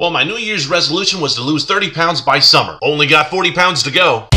Well, my New Year's resolution was to lose 30 pounds by summer. Only got 40 pounds to go.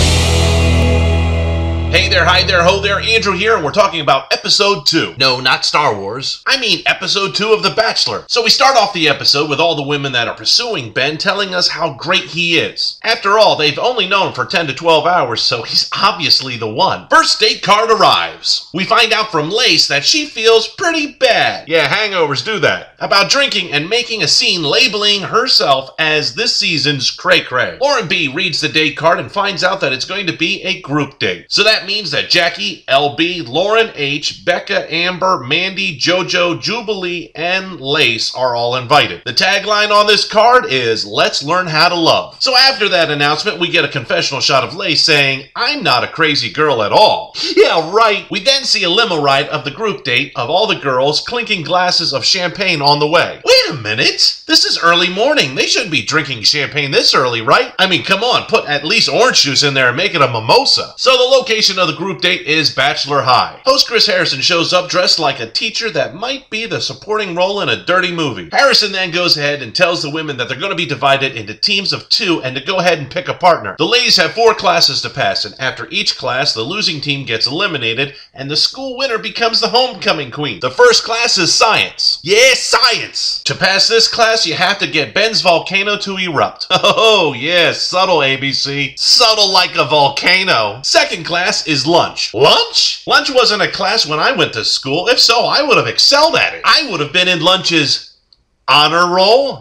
Hey there, hi there, ho there, Andrew here, and we're talking about episode 2. No, not Star Wars. I mean episode 2 of The Bachelor. So we start off the episode with all the women that are pursuing Ben telling us how great he is. After all, they've only known him for 10 to 12 hours, so he's obviously the one. First date card arrives. We find out from Lace that she feels pretty bad. Yeah, hangovers do that. About drinking and making a scene labeling herself as this season's cray-cray. Lauren B reads the date card and finds out that it's going to be a group date. So that means that Jackie, LB, Lauren H, Becca, Amber, Mandy, JoJo, Jubilee, and Lace are all invited. The tagline on this card is, "Let's learn how to love." So after that announcement, we get a confessional shot of Lace saying, "I'm not a crazy girl at all." Yeah, right. We then see a limo ride of the group date of all the girls clinking glasses of champagne on the way. Wait a minute. This is early morning. They shouldn't be drinking champagne this early, right? I mean, come on, put at least orange juice in there and make it a mimosa. So the location of the group date is Bachelor High. Host Chris Harrison shows up dressed like a teacher that might be the supporting role in a dirty movie. Harrison then goes ahead and tells the women that they're going to be divided into teams of 2 and to go ahead and pick a partner. The ladies have 4 classes to pass, and after each class, the losing team gets eliminated and the school winner becomes the homecoming queen. The first class is science. Yeah, science! To pass this class, you have to get Ben's volcano to erupt. Oh, yeah, subtle, ABC. Subtle like a volcano. Second class is lunch. Lunch? Lunch wasn't a class when I went to school. If so, I would have excelled at it. I would have been in lunch's honor roll?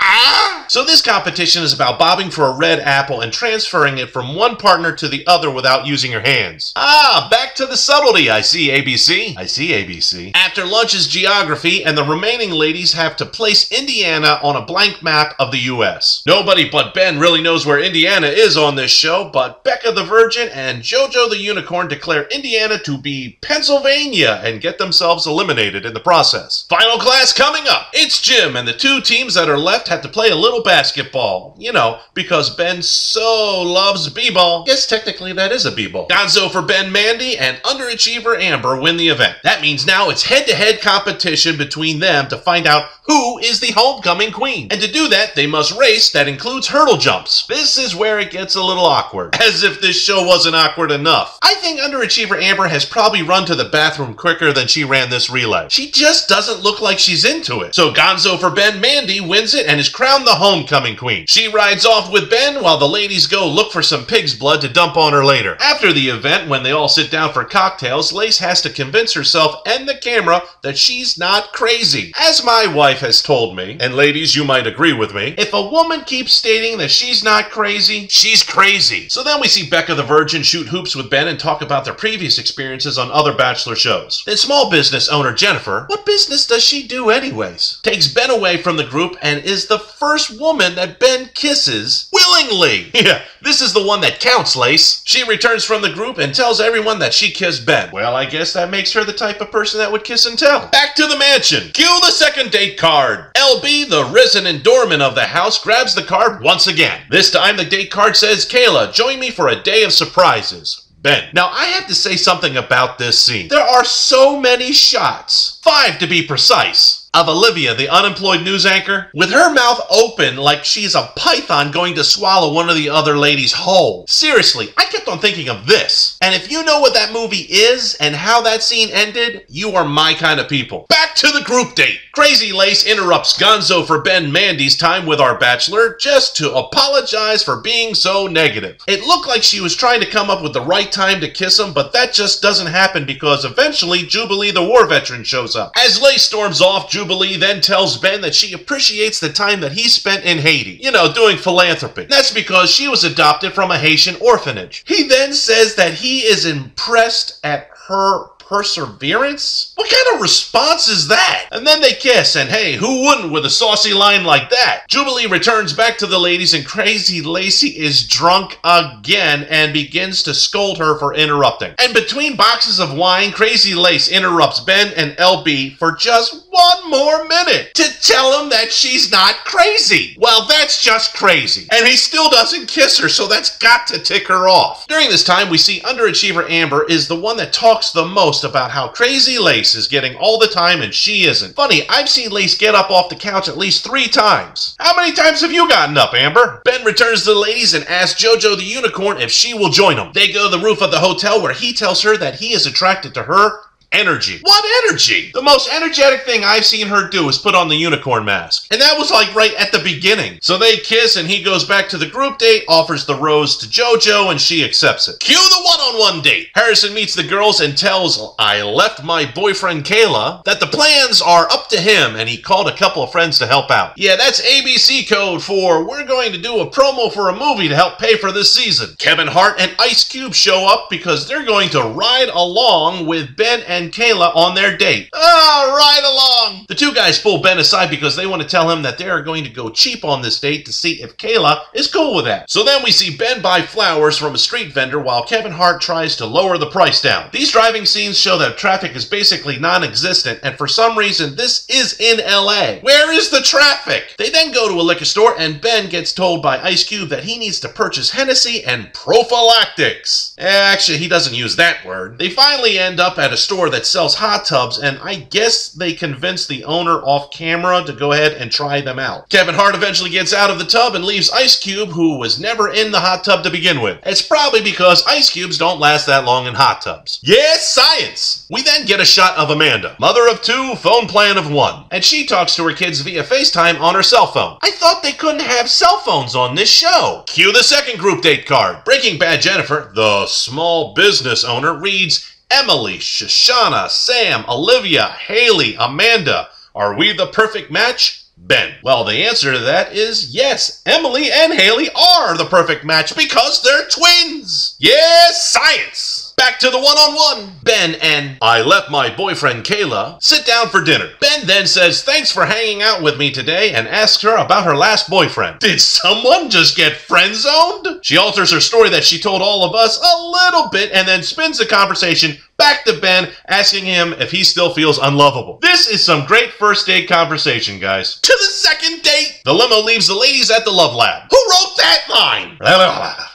So this competition is about bobbing for a red apple and transferring it from one partner to the other without using your hands. Back to the subtlety. I see, ABC. I see, ABC. After lunch is geography, and the remaining ladies have to place Indiana on a blank map of the U.S. Nobody but Ben really knows where Indiana is on this show, but Becca the Virgin and JoJo the Unicorn declare Indiana to be Pennsylvania and get themselves eliminated in the process. Final class coming up. It's gym, and the 2 teams that are left have to play a little basketball. You know, because Ben so loves b-ball. Guess technically that is a b-ball. Gonzo for Ben, Mandy, and underachiever Amber win the event. That means now it's head-to-head competition between them to find out who is the homecoming queen. And to do that, they must race that includes hurdle jumps. This is where it gets a little awkward. As if this show wasn't awkward enough. I think underachiever Amber has probably run to the bathroom quicker than she ran this relay. She just doesn't look like she's into it. So Gonzo for Ben, Mandy wins it and is crowned the homecoming queen. She rides off with Ben while the ladies go look for some pig's blood to dump on her later. After the event, when they all sit down for cocktails, Lace has to convince herself and the camera that she's not crazy. As my wife has told me, and ladies, you might agree with me, if a woman keeps stating that she's not crazy, she's crazy. So then we see Becca the Virgin shoot hoops with Ben and talk about their previous experiences on other Bachelor shows. Then small business owner Jennifer, what business does she do anyways, takes Ben away from the group and is the first woman that Ben kisses willingly. Yeah, this is the one that counts, Lace. She returns from the group and tells everyone that she kissed Ben. Well, I guess that makes her the type of person that would kiss and tell. Back to the mansion. Cue the second date card. LB, the resident doorman of the house, grabs the card once again. This time the date card says, "Kayla, join me for a day of surprises. Ben." Now, I have to say something about this scene. There are so many shots, 5 to be precise, of Olivia, the unemployed news anchor, with her mouth open like she's a python going to swallow one of the other ladies whole. Seriously, I kept on thinking of this. And if you know what that movie is and how that scene ended, you are my kind of people. Back to the group date. Crazy Lace interrupts Gonzo for Ben Mandy's time with our Bachelor just to apologize for being so negative. It looked like she was trying to come up with the right time to kiss him, but that just doesn't happen because eventually Jubilee the war veteran shows up. As Lace storms off, Jubilee then tells Ben that she appreciates the time that he spent in Haiti. You know, doing philanthropy. That's because she was adopted from a Haitian orphanage. He then says that he is impressed at her perseverance? What kind of response is that? And then they kiss, and hey, who wouldn't with a saucy line like that? Jubilee returns back to the ladies, and Crazy Lacey is drunk again and begins to scold her for interrupting. And between boxes of wine, Crazy Lace interrupts Ben and LB for just one more minute to tell him that she's not crazy. Well, that's just crazy. And he still doesn't kiss her, so that's got to tick her off. During this time, we see underachiever Amber is the one that talks the most about how crazy Lace is getting all the time and she isn't. Funny, I've seen Lace get up off the couch at least 3 times. How many times have you gotten up, Amber? Ben returns to the ladies and asks JoJo the unicorn if she will join him. They go to the roof of the hotel where he tells her that he is attracted to her energy. What energy? The most energetic thing I've seen her do is put on the unicorn mask. And that was like right at the beginning. So they kiss and he goes back to the group date, offers the rose to JoJo, and she accepts it. Cue the one-on-one date. Harrison meets the girls and tells I left my boyfriend Kayla that the plans are up to him and he called a couple of friends to help out. Yeah, that's ABC code for we're going to do a promo for a movie to help pay for this season. Kevin Hart and Ice Cube show up because they're going to ride along with Ben and Kayla on their date. Ride along! The two guys pull Ben aside because they want to tell him that they are going to go cheap on this date to see if Kayla is cool with that. So then we see Ben buy flowers from a street vendor while Kevin Hart tries to lower the price down. These driving scenes show that traffic is basically non-existent, and for some reason this is in LA. Where is the traffic? They then go to a liquor store and Ben gets told by Ice Cube that he needs to purchase Hennessy and prophylactics. Actually, he doesn't use that word. They finally end up at a store that sells hot tubs, and I guess they convinced the owner off camera to go ahead and try them out. Kevin Hart eventually gets out of the tub and leaves Ice Cube, who was never in the hot tub to begin with. It's probably because ice cubes don't last that long in hot tubs. Yes, science! We then get a shot of Amanda, mother of 2, phone plan of 1, and she talks to her kids via FaceTime on her cell phone. I thought they couldn't have cell phones on this show. Cue the second group date card. Breaking Bad Jennifer, the small business owner, reads, Emily, Shoshana, Sam, Olivia, Haley, Amanda. Are we the perfect match? Ben. Well, the answer to that is yes. Emily and Haley are the perfect match because they're twins. Yes, science. Back to the one-on-one. Ben and I left my boyfriend Kayla sit down for dinner. Ben then says thanks for hanging out with me today and asks her about her last boyfriend. Did someone just get friend-zoned? She alters her story that she told all of us a little bit and then spins the conversation back to Ben, asking him if he still feels unlovable. This is some great first date conversation, guys. To the second date. The limo leaves the ladies at the Love Lab. Who wrote that line?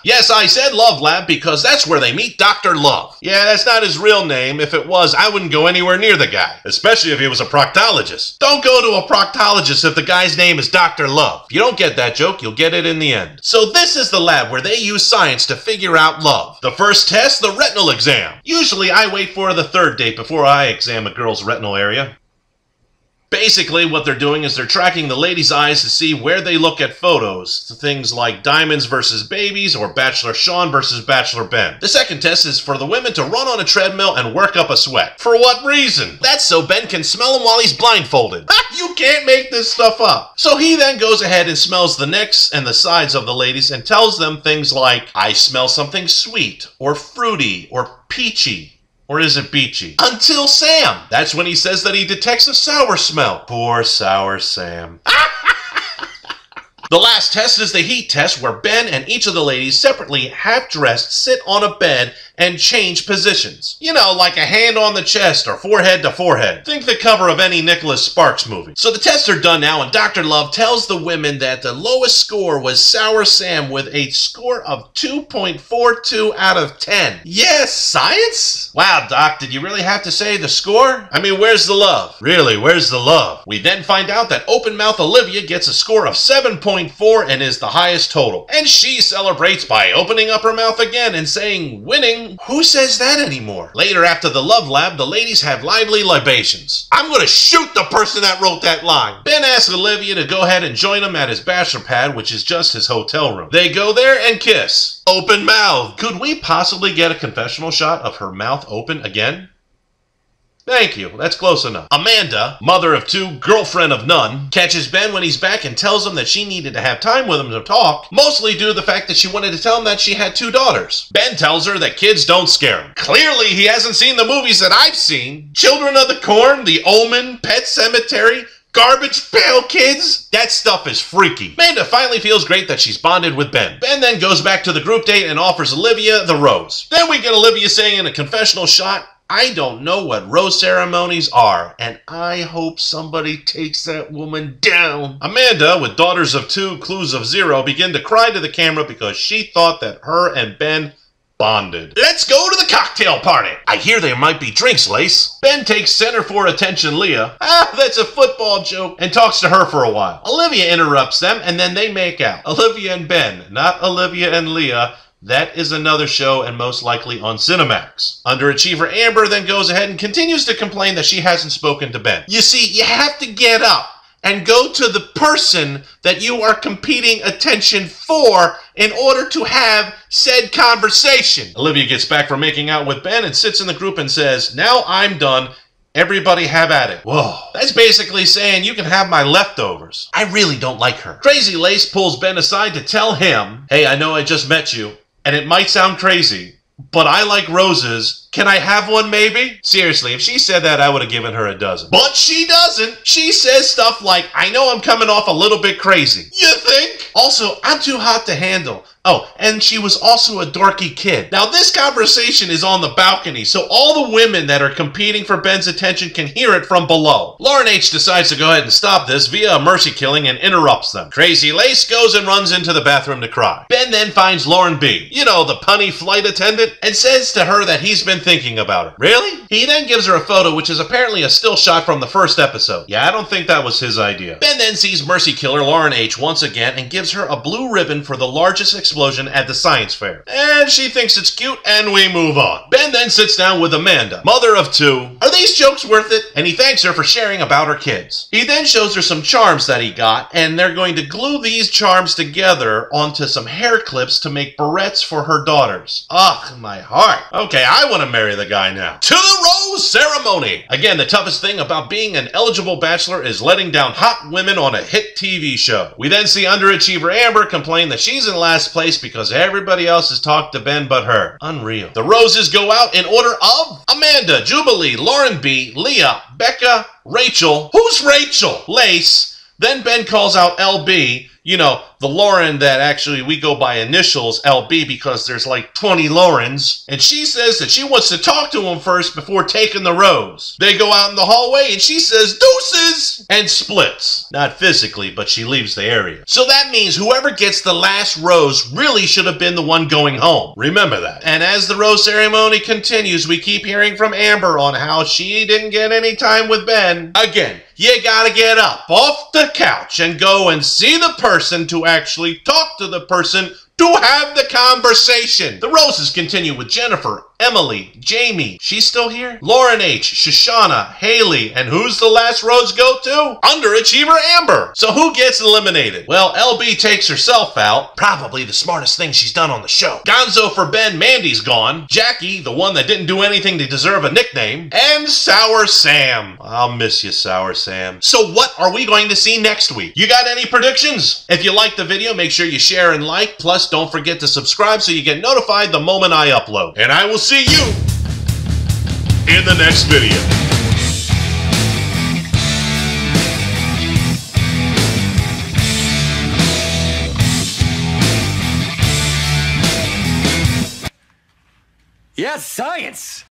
Yes, I said Love Lab because that's where they meet Dr. Love. Yeah, that's not his real name. If it was, I wouldn't go anywhere near the guy, especially if he was a proctologist. Don't go to a proctologist if the guy's name is Dr. Love. If you don't get that joke, you'll get it in the end. So this is the lab where they use science to figure out love. The first test, the retinal exam. Usually I wait for the third date before I examine a girl's retinal area. Basically, what they're doing is they're tracking the ladies' eyes to see where they look at photos. Things like Diamonds versus Babies or Bachelor Sean versus Bachelor Ben. The second test is for the women to run on a treadmill and work up a sweat. For what reason? That's so Ben can smell him while he's blindfolded. You can't make this stuff up. So he then goes ahead and smells the necks and the sides of the ladies and tells them things like, I smell something sweet or fruity or peachy. Or is it beachy? Until Sam. That's when he says that he detects a sour smell. Poor sour Sam. The last test is the heat test where Ben and each of the ladies separately half-dressed sit on a bed and change positions. You know, like a hand on the chest or forehead to forehead. Think the cover of any Nicholas Sparks movie. So the tests are done now and Dr. Love tells the women that the lowest score was Sour Sam with a score of 2.42 out of 10. Yes, science? Wow, Doc, did you really have to say the score? I mean, where's the love? Really, where's the love? We then find out that open mouth Olivia gets a score of 7.4 and is the highest total. And she celebrates by opening up her mouth again and saying, winning. Who says that anymore? Later, after the Love Lab, the ladies have lively libations. I'm gonna shoot the person that wrote that line. Ben asks Olivia to go ahead and join him at his bachelor pad, which is just his hotel room. They go there and kiss. Open mouth. Could we possibly get a confessional shot of her mouth open again? Thank you, that's close enough. Amanda, mother of 2, girlfriend of none, catches Ben when he's back and tells him that she needed to have time with him to talk, mostly due to the fact that she wanted to tell him that she had 2 daughters. Ben tells her that kids don't scare him. Clearly, he hasn't seen the movies that I've seen. Children of the Corn, The Omen, Pet Sematary, Garbage Pail Kids? That stuff is freaky. Amanda finally feels great that she's bonded with Ben. Ben then goes back to the group date and offers Olivia the rose. Then we get Olivia saying in a confessional shot, I don't know what rose ceremonies are, and I hope somebody takes that woman down. Amanda, with daughters of 2, clues of 0, begin to cry to the camera because she thought that her and Ben bonded. Let's go to the cocktail party. I hear there might be drinks, Lace. Ben takes center for attention Leah. That's a football joke, and talks to her for a while. Olivia interrupts them, and then they make out. Olivia and Ben, not Olivia and Leah. That is another show and most likely on Cinemax. Underachiever Amber then goes ahead and continues to complain that she hasn't spoken to Ben. You see, you have to get up and go to the person that you are competing attention for in order to have said conversation. Olivia gets back from making out with Ben and sits in the group and says, "Now I'm done. Everybody have at it." Whoa. That's basically saying you can have my leftovers. I really don't like her. Crazy Lace pulls Ben aside to tell him, "Hey, I know I just met you, and it might sound crazy, but I like roses. Can I have one maybe?" Seriously, if she said that, I would have given her a dozen. But she doesn't. She says stuff like, "I know I'm coming off a little bit crazy." You think? Also, "I'm too hot to handle." Oh, and she was also a dorky kid. Now, this conversation is on the balcony, so all the women that are competing for Ben's attention can hear it from below. Lauren H. decides to go ahead and stop this via a mercy killing and interrupts them. Crazy Lace goes and runs into the bathroom to cry. Ben then finds Lauren B., you know, the punny flight attendant, and says to her that he's been thinking about her. Really? He then gives her a photo, which is apparently a still shot from the first episode. Yeah, I don't think that was his idea. Ben then sees mercy killer Lauren H. once again and gives her a blue ribbon for the largest explosion at the science fair. And she thinks it's cute, and we move on. Ben then sits down with Amanda, mother of 2. Are these jokes worth it? And he thanks her for sharing about her kids. He then shows her some charms that he got, and they're going to glue these charms together onto some hair clips to make barrettes for her daughters. Ugh, my heart. Okay, I want to marry the guy now. To the rose ceremony! Again, the toughest thing about being an eligible bachelor is letting down hot women on a hit TV show. We then see underachiever Amber complain that she's in last place because everybody else has talked to Ben but her. Unreal. The roses go out in order of Amanda, Jubilee, Lauren B., Leah, Becca, Rachel. Who's Rachel? Lace. Then Ben calls out LB, you know, the Lauren that actually we go by initials LB because there's like 20 Laurens. And she says that she wants to talk to him first before taking the rose. They go out in the hallway and she says deuces and splits. Not physically, but she leaves the area. So that means whoever gets the last rose really should have been the one going home. Remember that. And as the rose ceremony continues, we keep hearing from Amber on how she didn't get any time with Ben. Again, you gotta get up off the couch and go and see the person to actually talk to the person to have the conversation. The roses continue with Jennifer, Emily, Jamie, she's still here? Lauren H., Shoshana, Haley, and who's the last rose go to? Underachiever Amber. So who gets eliminated? Well, LB takes herself out. Probably the smartest thing she's done on the show. Gonzo for Ben, Mandy's gone. Jackie, the one that didn't do anything to deserve a nickname. And Sour Sam. I'll miss you, Sour Sam. So what are we going to see next week? You got any predictions? If you liked the video, make sure you share and like. Plus, don't forget to subscribe so you get notified the moment I upload. And I will see you in the next video. Yes, science!